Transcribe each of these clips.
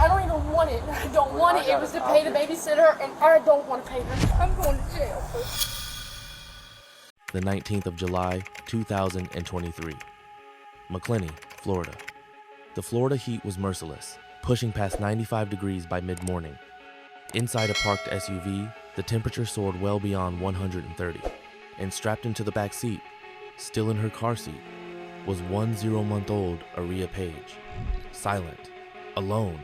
I don't even want it. I don't want it. It was to pay the babysitter, and I don't want to pay her. I'm going to jail. The 19th of July, 2023. McClenny, Florida. The Florida heat was merciless, pushing past 95 degrees by mid-morning. Inside a parked SUV, the temperature soared well beyond 130, and strapped into the back seat, still in her car seat, was 10-month-old Ariya Paige. Silent, alone,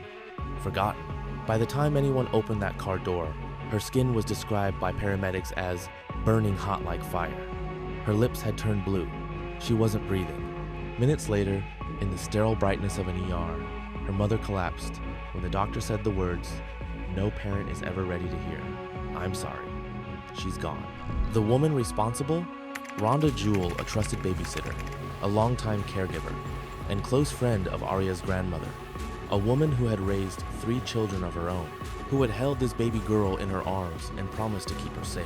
forgotten. By the time anyone opened that car door, her skin was described by paramedics as burning hot like fire. Her lips had turned blue. She wasn't breathing. Minutes later, in the sterile brightness of an ER, her mother collapsed when the doctor said the words no parent is ever ready to hear. I'm sorry. She's gone. The woman responsible? Rhonda Jewell, a trusted babysitter, a longtime caregiver, and close friend of Ariya's grandmother. A woman who had raised 3 children of her own, who had held this baby girl in her arms and promised to keep her safe.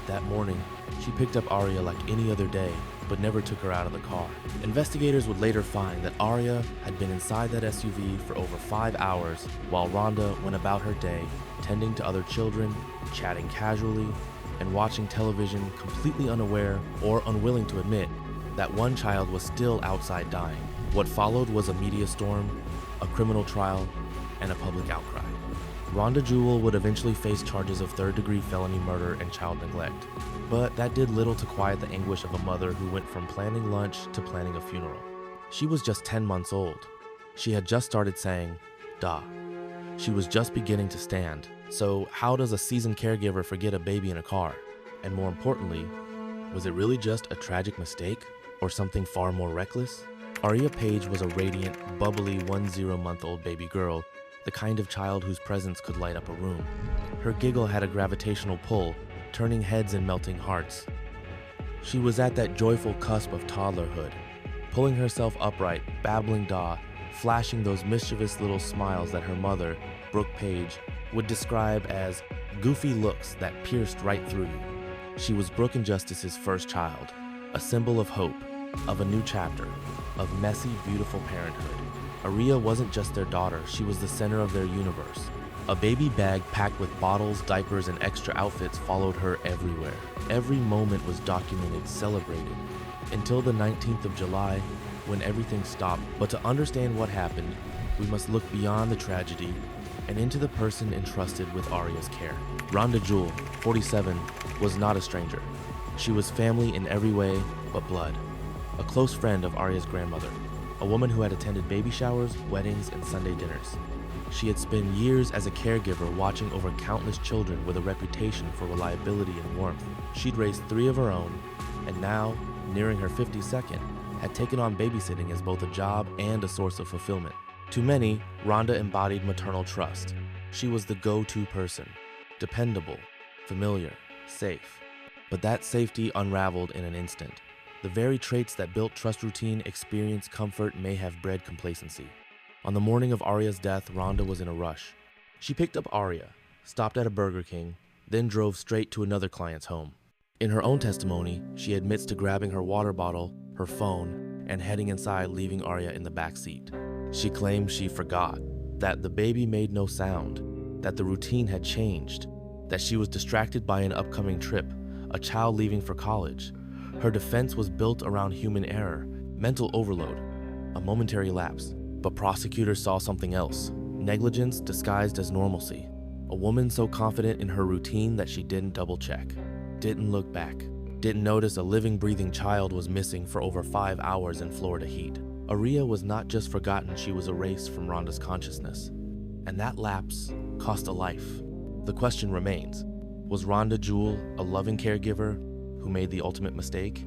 That morning, she picked up Ariya like any other day, but never took her out of the car. Investigators would later find that Ariya had been inside that SUV for over 5 hours while Rhonda went about her day, tending to other children, chatting casually, and watching television, completely unaware or unwilling to admit that one child was still outside dying. What followed was a media storm, a criminal trial, and a public outcry. Rhonda Jewell would eventually face charges of third-degree felony murder and child neglect, but that did little to quiet the anguish of a mother who went from planning lunch to planning a funeral. She was just 10 months old. She had just started saying, "Da." She was just beginning to stand. So how does a seasoned caregiver forget a baby in a car? And more importantly, was it really just a tragic mistake or something far more reckless? Ariya Paige was a radiant, bubbly 10-month-old baby girl, the kind of child whose presence could light up a room. Her giggle had a gravitational pull, turning heads and melting hearts. She was at that joyful cusp of toddlerhood, pulling herself upright, babbling da, flashing those mischievous little smiles that her mother, Brooke Paige, would describe as goofy looks that pierced right through you. She was Brooke and Justice's first child, a symbol of hope, of a new chapter, of messy, beautiful parenthood. Ariya wasn't just their daughter, she was the center of their universe. A baby bag packed with bottles, diapers, and extra outfits followed her everywhere. Every moment was documented, celebrated, until the 19th of July, when everything stopped. But to understand what happened, we must look beyond the tragedy and into the person entrusted with Ariya's care. Rhonda Jewell, 47, was not a stranger. She was family in every way but blood. A close friend of Ariya's grandmother, a woman who had attended baby showers, weddings, and Sunday dinners. She had spent years as a caregiver watching over countless children with a reputation for reliability and warmth. She'd raised 3 of her own, and now, nearing her 52nd, had taken on babysitting as both a job and a source of fulfillment. To many, Rhonda embodied maternal trust. She was the go-to person, dependable, familiar, safe. But that safety unraveled in an instant. The very traits that built trust routine, experience, comfort may have bred complacency. On the morning of Ariya's death, Rhonda was in a rush. She picked up Ariya, stopped at a Burger King, then drove straight to another client's home. In her own testimony, she admits to grabbing her water bottle, her phone, and heading inside, leaving Ariya in the back seat. She claims she forgot, that the baby made no sound, that the routine had changed, that she was distracted by an upcoming trip, a child leaving for college. Her defense was built around human error, mental overload, a momentary lapse. But prosecutors saw something else, negligence disguised as normalcy. A woman so confident in her routine that she didn't double-check, didn't look back, didn't notice a living, breathing child was missing for over 5 hours in Florida heat. Ariya was not just forgotten, she was erased from Rhonda's consciousness. And that lapse cost a life. The question remains, was Rhonda Jewell a loving caregiver who made the ultimate mistake?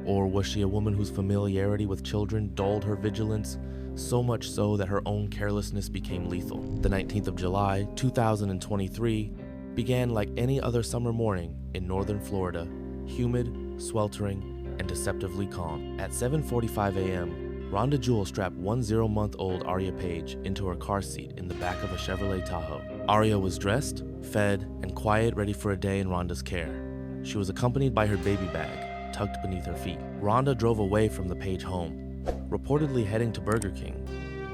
Or was she a woman whose familiarity with children dulled her vigilance, so much so that her own carelessness became lethal? The 19th of July, 2023 began like any other summer morning in northern Florida, humid, sweltering, and deceptively calm. At 7:45 a.m., Rhonda Jewell strapped 10-month-old Ariya Paige into her car seat in the back of a Chevrolet Tahoe. Ariya was dressed, fed, and quiet, ready for a day in Rhonda's care. She was accompanied by her baby bag, tucked beneath her feet. Rhonda drove away from the Paige home, reportedly heading to Burger King.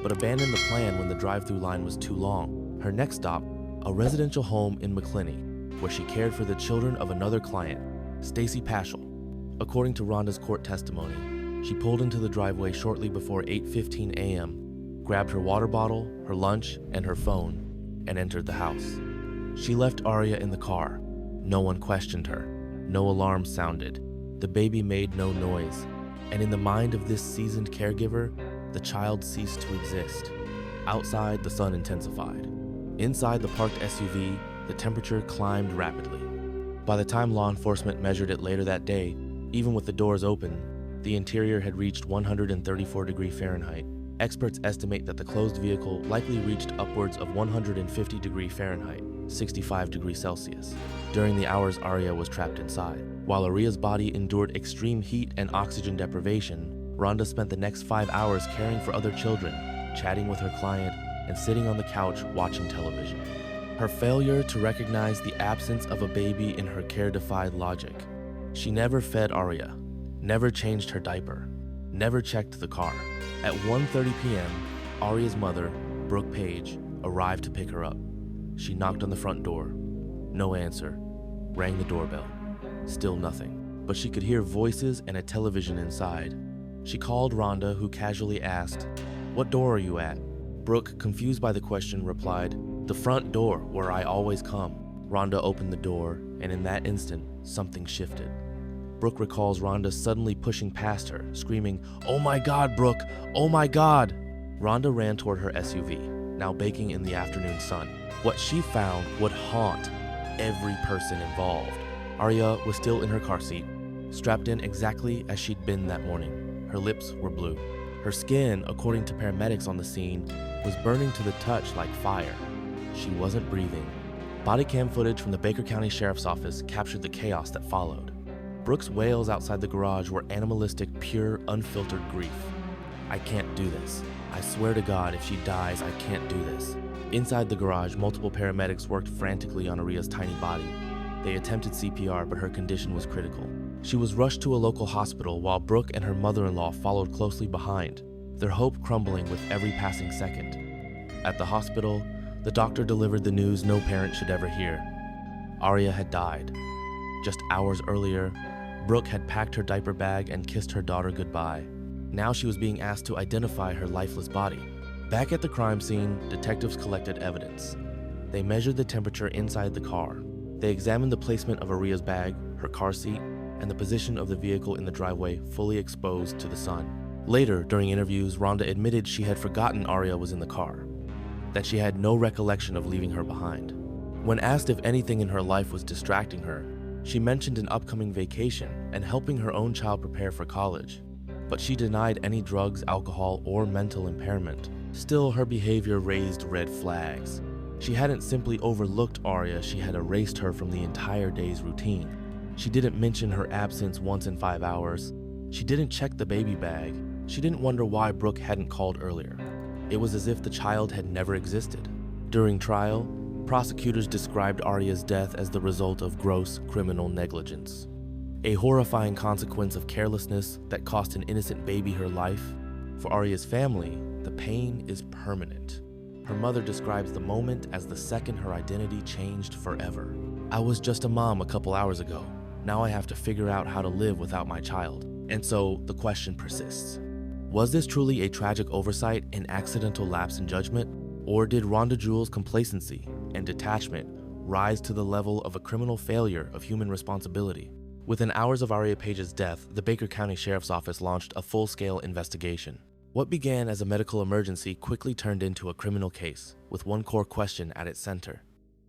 but abandoned the plan when the drive-through line was too long. Her next stop, a residential home in McClinney, where she cared for the children of another client, Stacy Paschal. According to Rhonda's court testimony, she pulled into the driveway shortly before 8:15 a.m., grabbed her water bottle, her lunch, and her phone, and entered the house. She left Ariya in the car. No one questioned her. No alarm sounded. The baby made no noise. And in the mind of this seasoned caregiver, the child ceased to exist. Outside, the sun intensified. Inside the parked SUV, the temperature climbed rapidly. By the time law enforcement measured it later that day, even with the doors open, the interior had reached 134 degrees Fahrenheit. Experts estimate that the closed vehicle likely reached upwards of 150 degrees Fahrenheit, 65 degrees Celsius, during the hours Ariya was trapped inside. While Ariya's body endured extreme heat and oxygen deprivation, Rhonda spent the next 5 hours caring for other children, chatting with her client, and sitting on the couch watching television. Her failure to recognize the absence of a baby in her care defied logic. She never fed Ariya, never changed her diaper, never checked the car. At 1:30 p.m., Ariya's mother, Brooke Paige, arrived to pick her up. She knocked on the front door. No answer. Rang the doorbell. Still nothing. But she could hear voices and a television inside. She called Rhonda, who casually asked, "What door are you at?" Brooke, confused by the question, replied, "The front door, where I always come." Rhonda opened the door, and in that instant, something shifted. Brooke recalls Rhonda suddenly pushing past her, screaming, "Oh my God, Brooke! Oh my God!" Rhonda ran toward her SUV, now baking in the afternoon sun. What she found would haunt every person involved. Ariya was still in her car seat, strapped in exactly as she'd been that morning. Her lips were blue. Her skin, according to paramedics on the scene, was burning to the touch like fire. She wasn't breathing. Bodycam footage from the Baker County Sheriff's Office captured the chaos that followed. Brooke's wails outside the garage were animalistic, pure, unfiltered grief. "I can't do this. I swear to God, if she dies, I can't do this." Inside the garage, multiple paramedics worked frantically on Ariya's tiny body. They attempted CPR, but her condition was critical. She was rushed to a local hospital while Brooke and her mother-in-law followed closely behind, their hope crumbling with every passing second. At the hospital, the doctor delivered the news no parent should ever hear. Ariya had died. Just hours earlier, Brooke had packed her diaper bag and kissed her daughter goodbye. Now she was being asked to identify her lifeless body. Back at the crime scene, detectives collected evidence. They measured the temperature inside the car. They examined the placement of Ariya's bag, her car seat, and the position of the vehicle in the driveway fully exposed to the sun. Later, during interviews, Rhonda admitted she had forgotten Ariya was in the car, that she had no recollection of leaving her behind. When asked if anything in her life was distracting her, she mentioned an upcoming vacation and helping her own child prepare for college. But she denied any drugs, alcohol, or mental impairment. Still, her behavior raised red flags. She hadn't simply overlooked Ariya, she had erased her from the entire day's routine. She didn't mention her absence once in 5 hours. She didn't check the baby bag. She didn't wonder why Brooke hadn't called earlier. It was as if the child had never existed. During trial, prosecutors described Ariya's death as the result of gross criminal negligence. A horrifying consequence of carelessness that cost an innocent baby her life. For Ariya's family, the pain is permanent. Her mother describes the moment as the second her identity changed forever. "I was just a mom a couple hours ago. Now I have to figure out how to live without my child." And so the question persists. Was this truly a tragic oversight, an accidental lapse in judgment? Or did Rhonda Jewell's complacency and detachment rise to the level of a criminal failure of human responsibility? Within hours of Ariya Paige's death, the Baker County Sheriff's Office launched a full-scale investigation. What began as a medical emergency quickly turned into a criminal case, with one core question at its center.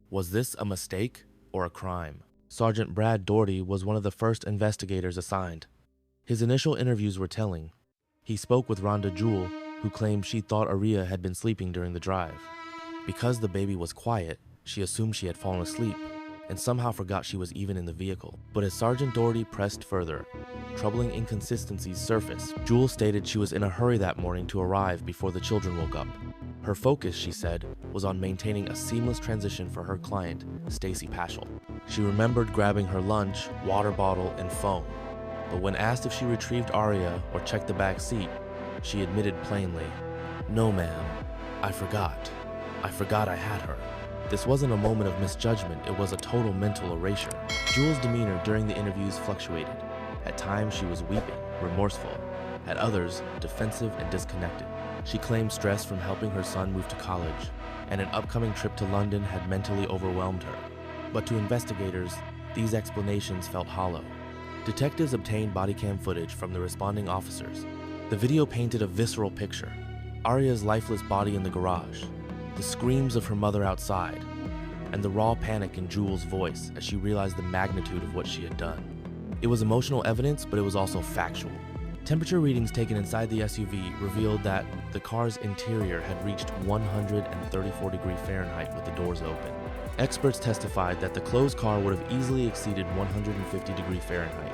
Was this a mistake or a crime? Sergeant Brad Doherty was one of the first investigators assigned. His initial interviews were telling. He spoke with Rhonda Jewell, who claimed she thought Ariya had been sleeping during the drive. Because the baby was quiet, she assumed she had fallen asleep, and somehow forgot she was even in the vehicle. But as Sergeant Doherty pressed further, troubling inconsistencies surfaced. Jewell stated she was in a hurry that morning to arrive before the children woke up. Her focus, she said, was on maintaining a seamless transition for her client, Stacy Paschal. She remembered grabbing her lunch, water bottle, and phone. But when asked if she retrieved Ariya or checked the back seat, she admitted plainly, "No, ma'am. I forgot. I forgot I had her." This wasn't a moment of misjudgment, it was a total mental erasure. Jewell's demeanor during the interviews fluctuated. At times she was weeping, remorseful. At others, defensive and disconnected. She claimed stress from helping her son move to college, and an upcoming trip to London had mentally overwhelmed her. But to investigators, these explanations felt hollow. Detectives obtained bodycam footage from the responding officers. The video painted a visceral picture. Ariya's lifeless body in the garage, the screams of her mother outside, and the raw panic in Jewell's voice as she realized the magnitude of what she had done. It was emotional evidence, but it was also factual. Temperature readings taken inside the SUV revealed that the car's interior had reached 134 degrees Fahrenheit with the doors open. Experts testified that the closed car would have easily exceeded 150 degrees Fahrenheit,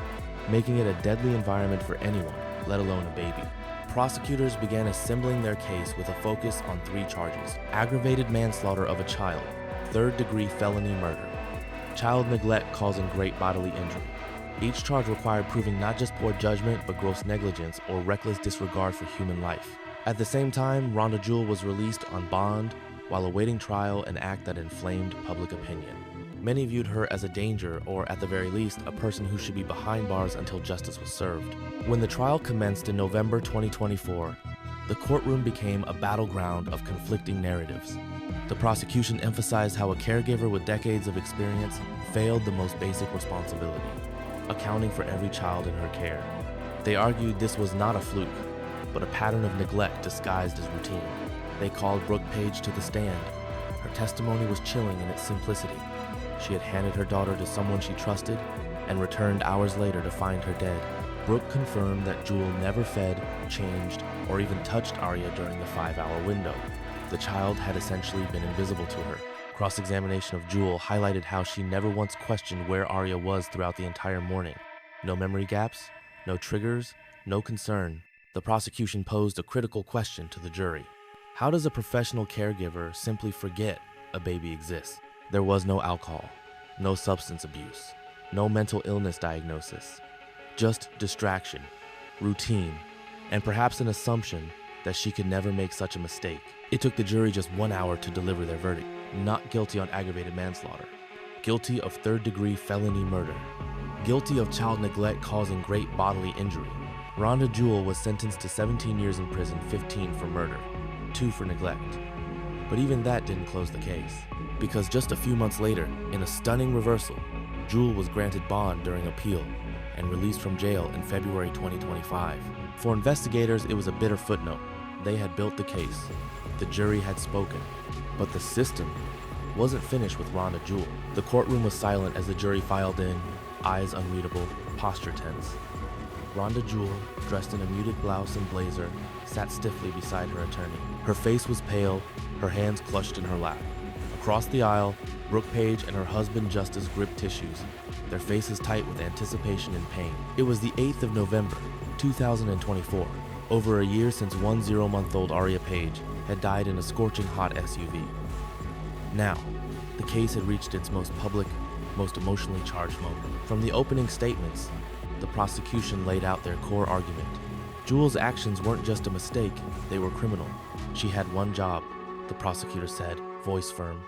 making it a deadly environment for anyone, let alone a baby. Prosecutors began assembling their case with a focus on 3 charges: aggravated manslaughter of a child, third-degree felony murder, child neglect causing great bodily injury. Each charge required proving not just poor judgment, but gross negligence or reckless disregard for human life. At the same time, Rhonda Jewell was released on bond while awaiting trial, an act that inflamed public opinion. Many viewed her as a danger, or at the very least, a person who should be behind bars until justice was served. When the trial commenced in November 2024, the courtroom became a battleground of conflicting narratives. The prosecution emphasized how a caregiver with decades of experience failed the most basic responsibility: accounting for every child in her care. They argued this was not a fluke, but a pattern of neglect disguised as routine. They called Brooke Paige to the stand. Her testimony was chilling in its simplicity. She had handed her daughter to someone she trusted and returned hours later to find her dead. Brooke confirmed that Jewell never fed, changed, or even touched Ariya during the 5-hour window. The child had essentially been invisible to her. Cross-examination of Jewell highlighted how she never once questioned where Ariya was throughout the entire morning. No memory gaps, no triggers, no concern. The prosecution posed a critical question to the jury. How does a professional caregiver simply forget a baby exists? There was no alcohol, no substance abuse, no mental illness diagnosis, just distraction, routine, and perhaps an assumption that she could never make such a mistake. It took the jury just 1 hour to deliver their verdict. Not guilty on aggravated manslaughter, guilty of third-degree felony murder, guilty of child neglect causing great bodily injury. Rhonda Jewell was sentenced to 17 years in prison, 15 for murder, 2 for neglect. But even that didn't close the case, because just a few months later, in a stunning reversal, Jewell was granted bond during appeal and released from jail in February 2025. For investigators, it was a bitter footnote. They had built the case. The jury had spoken. But the system wasn't finished with Rhonda Jewell. The courtroom was silent as the jury filed in, eyes unreadable, posture tense. Rhonda Jewell, dressed in a muted blouse and blazer, sat stiffly beside her attorney. Her face was pale, her hands clutched in her lap. Across the aisle, Brooke Paige and her husband Justice gripped tissues, their faces tight with anticipation and pain. It was the 8th of November, 2024, over a year since 10-month-old Ariya Paige had died in a scorching hot SUV. Now, the case had reached its most public, most emotionally charged moment. From the opening statements, the prosecution laid out their core argument. Jewell's actions weren't just a mistake, they were criminal. She had one job, the prosecutor said, voice firm: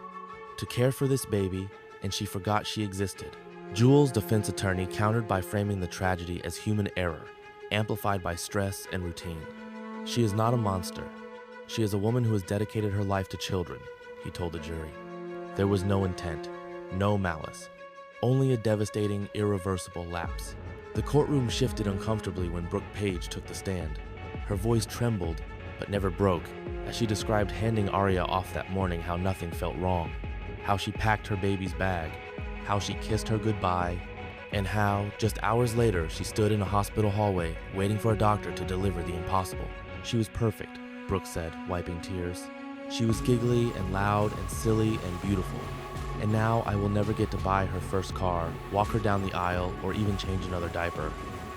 to care for this baby, and she forgot she existed. Jewell's defense attorney countered by framing the tragedy as human error, amplified by stress and routine. She is not a monster. She is a woman who has dedicated her life to children, he told the jury. There was no intent, no malice, only a devastating, irreversible lapse. The courtroom shifted uncomfortably when Brooke Paige took the stand. Her voice trembled, but never broke, as she described handing Ariya off that morning, how nothing felt wrong, how she packed her baby's bag, how she kissed her goodbye, and how, just hours later, she stood in a hospital hallway waiting for a doctor to deliver the impossible. She was perfect, Brooke said, wiping tears. She was giggly and loud and silly and beautiful. And now I will never get to buy her first car, walk her down the aisle, or even change another diaper.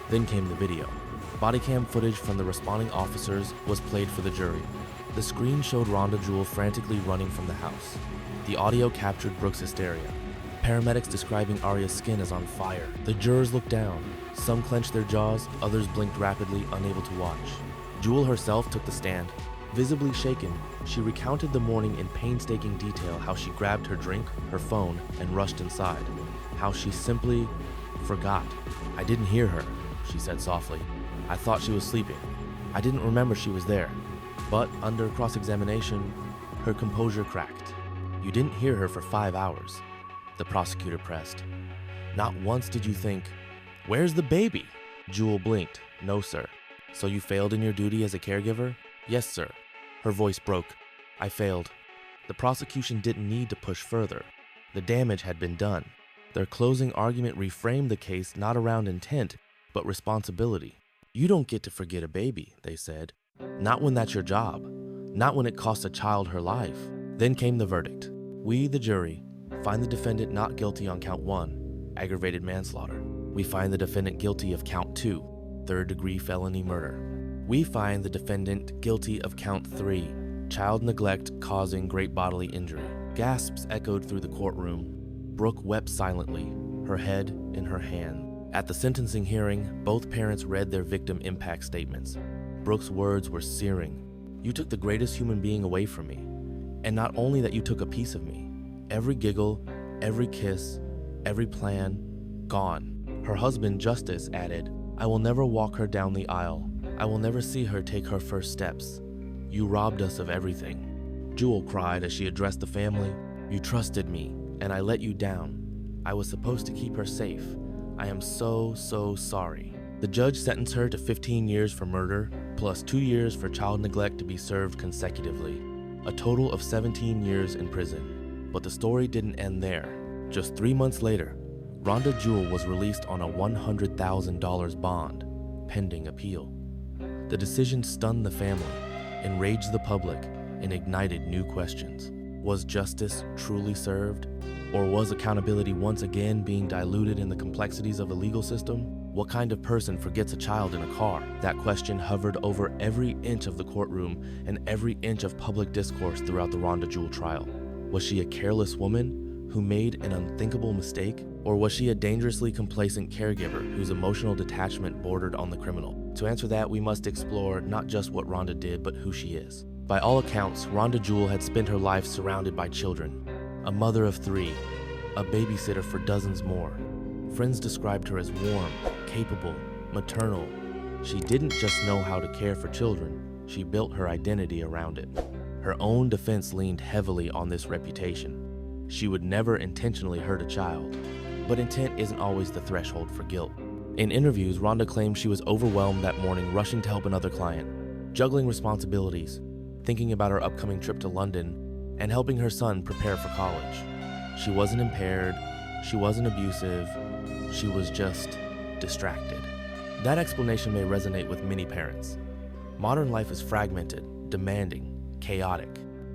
Then came the video. Bodycam footage from the responding officers was played for the jury. The screen showed Rhonda Jewell frantically running from the house. The audio captured Brooke's hysteria. Paramedics describing Ariya's skin as on fire. The jurors looked down. Some clenched their jaws, others blinked rapidly, unable to watch. Jewell herself took the stand. Visibly shaken, she recounted the morning in painstaking detail, how she grabbed her drink, her phone, and rushed inside. How she simply forgot. "I didn't hear her," she said softly. "I thought she was sleeping. I didn't remember she was there." But under cross-examination, her composure cracked. "You didn't hear her for 5 hours," the prosecutor pressed. "Not once did you think, 'Where's the baby?'" Jewell blinked. "No, sir." "So you failed in your duty as a caregiver?" "Yes, sir." Her voice broke. "I failed." The prosecution didn't need to push further. The damage had been done. Their closing argument reframed the case not around intent, but responsibility. "You don't get to forget a baby," they said. "Not when that's your job. Not when it costs a child her life." Then came the verdict. "We, the jury, find the defendant not guilty on count 1, aggravated manslaughter. We find the defendant guilty of count 2, third-degree felony murder. We find the defendant guilty of count 3, child neglect causing great bodily injury." Gasps echoed through the courtroom. Brooke wept silently, her head in her hand. At the sentencing hearing, both parents read their victim impact statements. Brooke's words were searing. "You took the greatest human being away from me. And not only that, you took a piece of me. Every giggle, every kiss, every plan, gone." Her husband, Justice, added, "I will never walk her down the aisle. I will never see her take her first steps. You robbed us of everything." Jewell cried as she addressed the family. "You trusted me, and I let you down. I was supposed to keep her safe. I am so sorry." The judge sentenced her to 15 years for murder, plus 2 years for child neglect to be served consecutively. A total of 17 years in prison. But the story didn't end there. Just 3 months later, Rhonda Jewell was released on a $100,000 bond, pending appeal. The decision stunned the family, enraged the public, and ignited new questions. Was justice truly served? Or was accountability once again being diluted in the complexities of the legal system? What kind of person forgets a child in a car? That question hovered over every inch of the courtroom and every inch of public discourse throughout the Rhonda Jewell trial. Was she a careless woman who made an unthinkable mistake? Or was she a dangerously complacent caregiver whose emotional detachment bordered on the criminal? To answer that, we must explore not just what Rhonda did, but who she is. By all accounts, Rhonda Jewell had spent her life surrounded by children. A mother of 3, a babysitter for dozens more. Friends described her as warm, capable, maternal. She didn't just know how to care for children, she built her identity around it. Her own defense leaned heavily on this reputation. She would never intentionally hurt a child, but intent isn't always the threshold for guilt. In interviews, Rhonda claimed she was overwhelmed that morning, rushing to help another client, juggling responsibilities, thinking about her upcoming trip to London, and helping her son prepare for college. She wasn't impaired, she wasn't abusive, she was just distracted. That explanation may resonate with many parents. Modern life is fragmented, demanding, chaotic.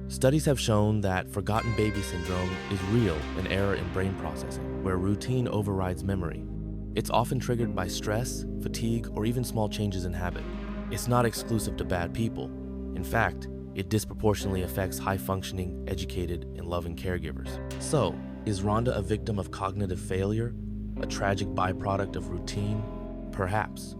Studies have shown that forgotten baby syndrome is real, an error in brain processing, where routine overrides memory. It's often triggered by stress, fatigue, or even small changes in habit. It's not exclusive to bad people. In fact, it disproportionately affects high-functioning, educated, and loving caregivers. So, is Rhonda a victim of cognitive failure? A tragic byproduct of routine? Perhaps.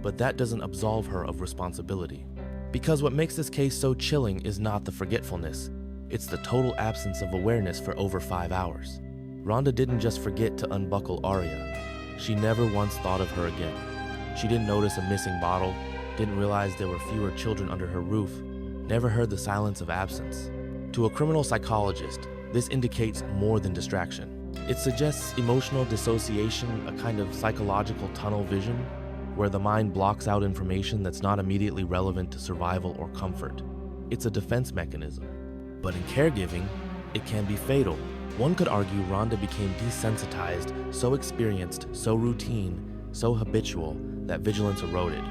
But that doesn't absolve her of responsibility. Because what makes this case so chilling is not the forgetfulness, it's the total absence of awareness for over 5 hours. Rhonda didn't just forget to unbuckle Ariya. She never once thought of her again. She didn't notice a missing bottle, didn't realize there were fewer children under her roof, never heard the silence of absence. To a criminal psychologist, this indicates more than distraction. It suggests emotional dissociation, a kind of psychological tunnel vision, where the mind blocks out information that's not immediately relevant to survival or comfort. It's a defense mechanism. But in caregiving, it can be fatal. One could argue Rhonda became desensitized, so experienced, so routine, so habitual, that vigilance eroded.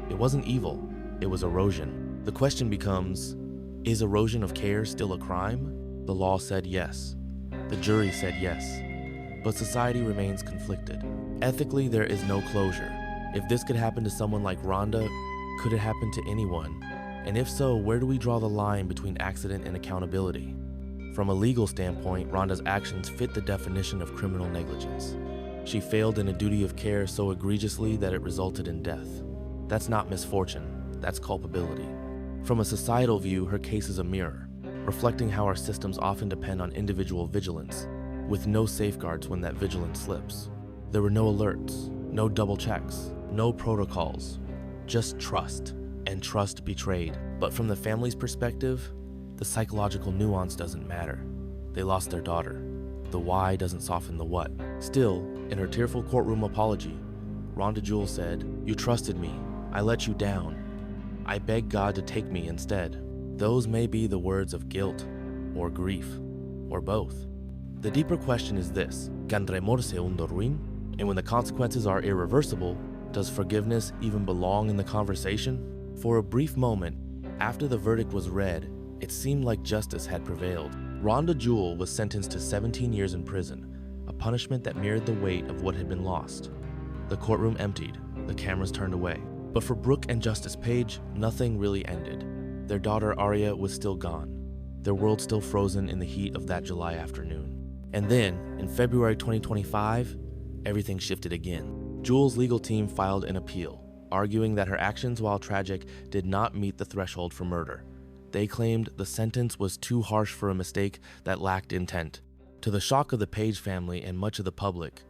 It wasn't evil, it was erosion. The question becomes, is erosion of care still a crime? The law said yes. The jury said yes. But society remains conflicted. Ethically, there is no closure. If this could happen to someone like Rhonda, could it happen to anyone? And if so, where do we draw the line between accident and accountability? From a legal standpoint, Rhonda's actions fit the definition of criminal negligence. She failed in a duty of care so egregiously that it resulted in death. That's not misfortune, that's culpability. From a societal view, her case is a mirror, reflecting how our systems often depend on individual vigilance, with no safeguards when that vigilance slips. There were no alerts, no double checks, no protocols, just trust, and trust betrayed. But from the family's perspective, the psychological nuance doesn't matter. They lost their daughter. The why doesn't soften the what. Still, in her tearful courtroom apology, Rhonda Jewell said, "You trusted me. I let you down. I beg God to take me instead." Those may be the words of guilt, or grief, or both. The deeper question is this: ¿Can remor se un ruin? And when the consequences are irreversible, does forgiveness even belong in the conversation? For a brief moment, after the verdict was read, it seemed like justice had prevailed. Rhonda Jewell was sentenced to 17 years in prison, a punishment that mirrored the weight of what had been lost. The courtroom emptied, the cameras turned away. But for Brooke and Justice Paige, nothing really ended. Their daughter Ariya was still gone, their world still frozen in the heat of that July afternoon. And then, in February 2025, everything shifted again. Jewell's legal team filed an appeal, arguing that her actions, while tragic, did not meet the threshold for murder. They claimed the sentence was too harsh for a mistake that lacked intent. To the shock of the Paige family and much of the public,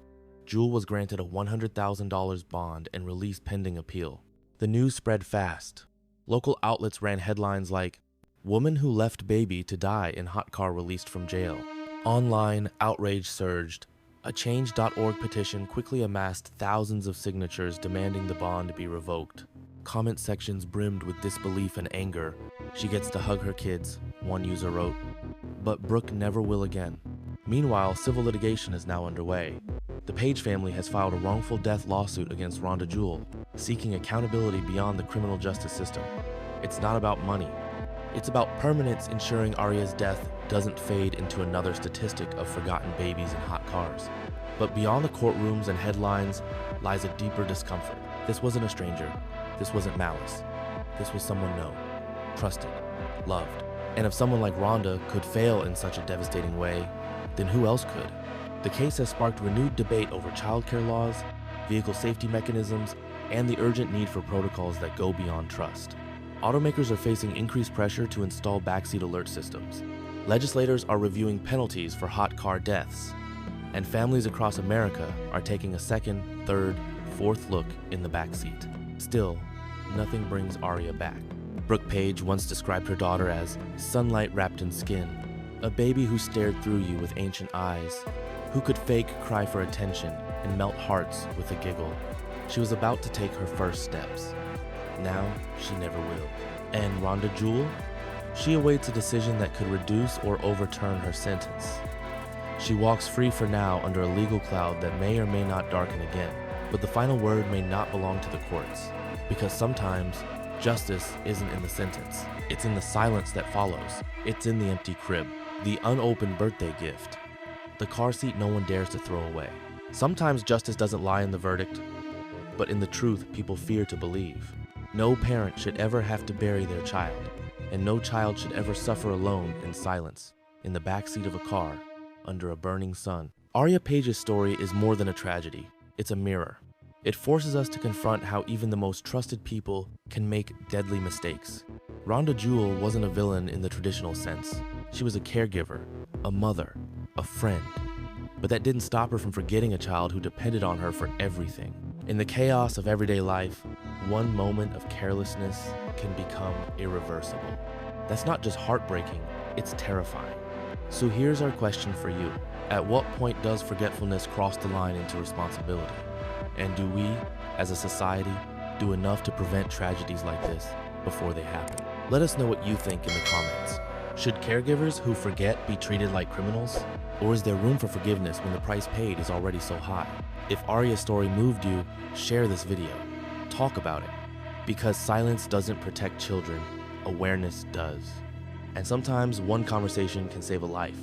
Jewell was granted a $100,000 bond and released pending appeal. The news spread fast. Local outlets ran headlines like, "Woman who left baby to die in hot car released from jail." Online, outrage surged. A Change.org petition quickly amassed thousands of signatures demanding the bond be revoked. Comment sections brimmed with disbelief and anger. "She gets to hug her kids," one user wrote. But Brooke never will again. Meanwhile, civil litigation is now underway. The Paige family has filed a wrongful death lawsuit against Rhonda Jewell, seeking accountability beyond the criminal justice system. It's not about money. It's about permanence, ensuring Ariya's death doesn't fade into another statistic of forgotten babies in hot cars. But beyond the courtrooms and headlines lies a deeper discomfort. This wasn't a stranger. This wasn't malice. This was someone known, trusted, loved. And if someone like Rhonda could fail in such a devastating way, then who else could? The case has sparked renewed debate over childcare laws, vehicle safety mechanisms, and the urgent need for protocols that go beyond trust. Automakers are facing increased pressure to install backseat alert systems. Legislators are reviewing penalties for hot car deaths. And families across America are taking a second, third, fourth look in the backseat. Still, nothing brings Ariya back. Brooke Paige once described her daughter as sunlight wrapped in skin, a baby who stared through you with ancient eyes, who could fake cry for attention and melt hearts with a giggle. She was about to take her first steps. Now, she never will. And Rhonda Jewell? She awaits a decision that could reduce or overturn her sentence. She walks free for now under a legal cloud that may or may not darken again. But the final word may not belong to the courts, because sometimes justice isn't in the sentence. It's in the silence that follows. It's in the empty crib, the unopened birthday gift, the car seat no one dares to throw away. Sometimes justice doesn't lie in the verdict, but in the truth people fear to believe. No parent should ever have to bury their child, and no child should ever suffer alone in silence, in the backseat of a car, under a burning sun. Ariya Paige's story is more than a tragedy. It's a mirror. It forces us to confront how even the most trusted people can make deadly mistakes. Rhonda Jewell wasn't a villain in the traditional sense. She was a caregiver, a mother, a friend. But that didn't stop her from forgetting a child who depended on her for everything. In the chaos of everyday life, one moment of carelessness can become irreversible. That's not just heartbreaking, it's terrifying. So here's our question for you. At what point does forgetfulness cross the line into responsibility? And do we, as a society, do enough to prevent tragedies like this before they happen? Let us know what you think in the comments. Should caregivers who forget be treated like criminals? Or is there room for forgiveness when the price paid is already so high? If Ariya's story moved you, share this video. Talk about it. Because silence doesn't protect children, awareness does. And sometimes one conversation can save a life.